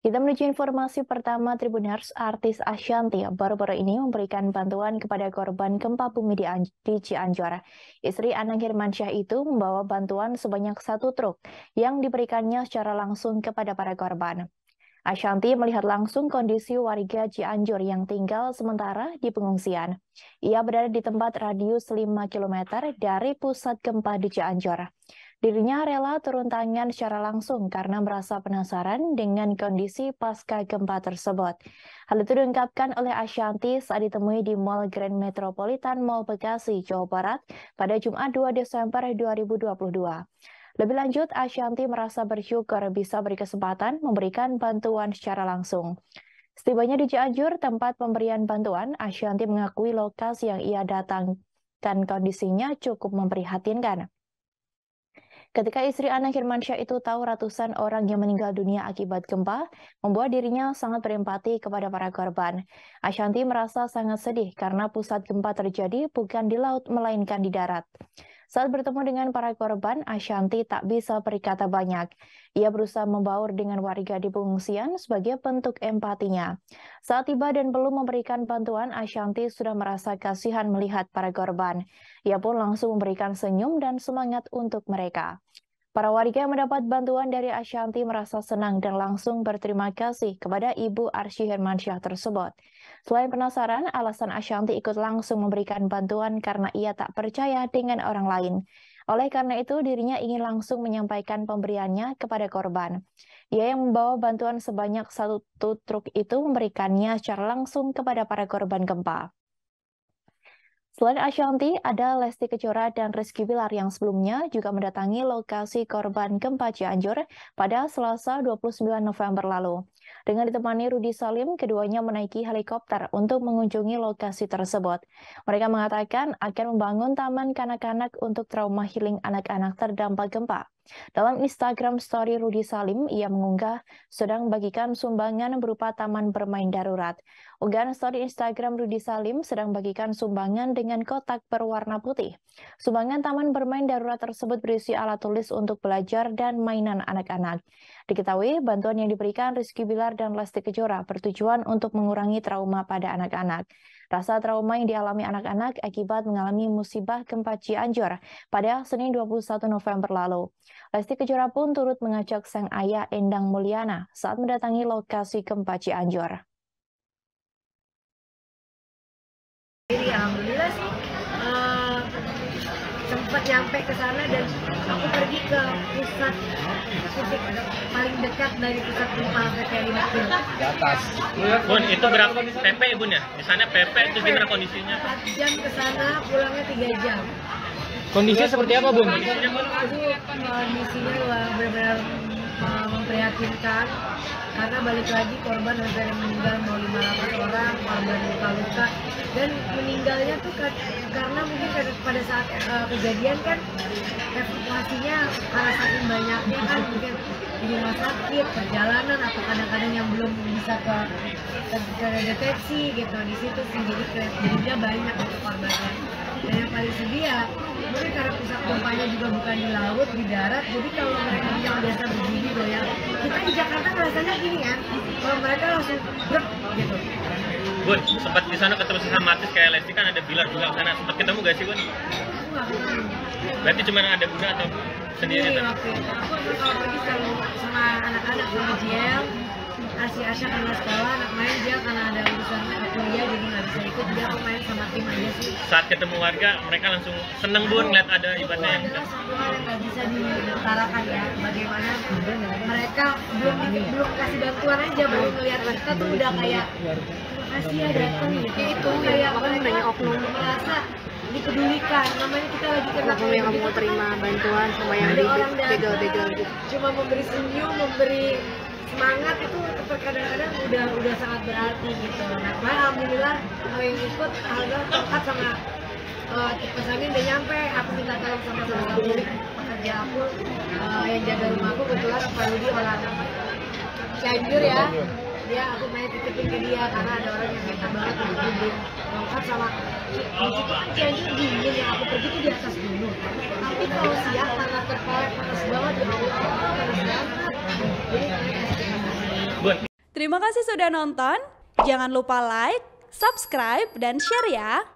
Kita menuju informasi pertama Tribuners, artis Ashanty baru-baru ini memberikan bantuan kepada korban gempa bumi di Cianjur. Istri Anang Hirmansyah itu membawa bantuan sebanyak 1 truk yang diberikannya secara langsung kepada para korban. Ashanty melihat langsung kondisi warga Cianjur yang tinggal sementara di pengungsian. Ia berada di tempat radius 5 km dari pusat gempa di Cianjur. Dirinya rela turun tangan secara langsung karena merasa penasaran dengan kondisi pasca gempa tersebut. Hal itu diungkapkan oleh Ashanty saat ditemui di Mall Grand Metropolitan Mall Bekasi, Jawa Barat pada Jumat 2 Desember 2022. Lebih lanjut, Ashanty merasa bersyukur bisa berkesempatan memberikan bantuan secara langsung. Setibanya di Cianjur, tempat pemberian bantuan, Ashanty mengakui lokasi yang ia datangkan kondisinya cukup memprihatinkan. Ketika istri Anang Hirmansyah itu tahu ratusan orang yang meninggal dunia akibat gempa, membuat dirinya sangat berempati kepada para korban. Ashanty merasa sangat sedih karena pusat gempa terjadi bukan di laut melainkan di darat. Saat bertemu dengan para korban, Ashanty tak bisa berkata banyak. Ia berusaha membaur dengan warga di pengungsian sebagai bentuk empatinya. Saat tiba dan belum memberikan bantuan, Ashanty sudah merasa kasihan melihat para korban. Ia pun langsung memberikan senyum dan semangat untuk mereka. Para warga yang mendapat bantuan dari Ashanty merasa senang dan langsung berterima kasih kepada Ibu Arsy Hirmansyah tersebut. Selain penasaran, alasan Ashanty ikut langsung memberikan bantuan karena ia tak percaya dengan orang lain. Oleh karena itu, dirinya ingin langsung menyampaikan pemberiannya kepada korban. Ia yang membawa bantuan sebanyak 1 truk itu memberikannya secara langsung kepada para korban gempa. Selain Ashanty, ada Lesti Kejora dan Rizky Bilar yang sebelumnya juga mendatangi lokasi korban gempa Cianjur pada Selasa 29 November lalu. Dengan ditemani Rudy Salim, keduanya menaiki helikopter untuk mengunjungi lokasi tersebut. Mereka mengatakan akan membangun taman kanak-kanak untuk trauma healing anak-anak terdampak gempa. Dalam Instagram story Rudy Salim, ia mengunggah sedang bagikan sumbangan berupa taman bermain darurat. Unggahan story Instagram Rudy Salim sedang bagikan sumbangan dengan kotak berwarna putih. Sumbangan taman bermain darurat tersebut berisi alat tulis untuk belajar dan mainan anak-anak. Diketahui, bantuan yang diberikan Rizky Bilar dan Lesti Kejora bertujuan untuk mengurangi trauma pada anak-anak. Rasa trauma yang dialami anak-anak akibat mengalami musibah gempa Cianjur pada Senin 21 November lalu. Lesti Kejora pun turut mengajak sang ayah Endang Mulyana saat mendatangi lokasi gempa Cianjur. Jadi alhamdulillah sih sempat nyampe ke sana dan aku pergi ke pusat titik paling dekat dari pusat gempa kayak 5 km Di atas. Bun, itu berapa PP ya Bun ya? Di sana PP itu gimana kondisinya? 4 jam ke sana, pulangnya 3 jam. Kondisinya seperti apa, Bun? Aduh, kondisinya benar-benar memprihatinkan karena balik lagi korban hampir meninggal mau 500 orang, korban luka-luka dan meninggalnya tuh karena mungkin pada saat kejadian kan evakuasinya karena saking banyaknya kan mungkin di rumah sakit, perjalanan atau kadang-kadang yang belum bisa ke deteksi gitu di situ sih jadinya banyak untuk korbannya. Dan yang paling sedih ya mungkin karena pusat gempanya juga bukan di laut, di darat, jadi kalau mereka yang biasa begini goyang, kita di Jakarta rasanya gini kan, kalau mereka langsung brek gitu. Bun, sempat di sana ketemu sama artis kayak Lesti kan ada Bilar juga ke sana, sempat ketemu gak sih Bun? Aku nggak ketemu. Berarti cuma ada Bunda atau sendiri Iya, tuh? waktu itu aku kalau pergi selalu sama anak-anak sama JL, Asya karena sekolah, anak main dia karena ada urusan kuliah jadi nggak bisa ikut, dia aku main sama tim aja sih. Saat ketemu warga, mereka langsung seneng Bun ngeliat ada Itu ibaratnya yang adalah satu hal yang nggak bisa diutarakan ya, bagaimana mereka belum kasih bantuan aja, baru ngelihat kita tuh udah kayak terima kasih ya datang gitu. Itu kayak mereka merasa dipedulikan, namanya kita lagi kena Aku yang mau terima bantuan sama yang ada orang begal-begal gitu. cuma memberi senyum, memberi semangat itu kadang-kadang udah sangat berarti gitu. Nah, alhamdulillah yang ikut alhamdulillah tempat sama Mas Amin udah nyampe, aku minta tolong sama pekerja aku yang jaga rumahku, kebetulan Pak Rudi orang Cianjur ya, dia aku main titipin ke dia karena ada orang yang minta banget untuk beli lengkap sama itu kan Cianjur dingin, yang aku pergi tuh di atas gunung, tapi kalau siang karena terpalak panas banget ya Allah, panas banget. Jadi Bun, Terima kasih sudah nonton. Jangan lupa like, subscribe, dan share ya.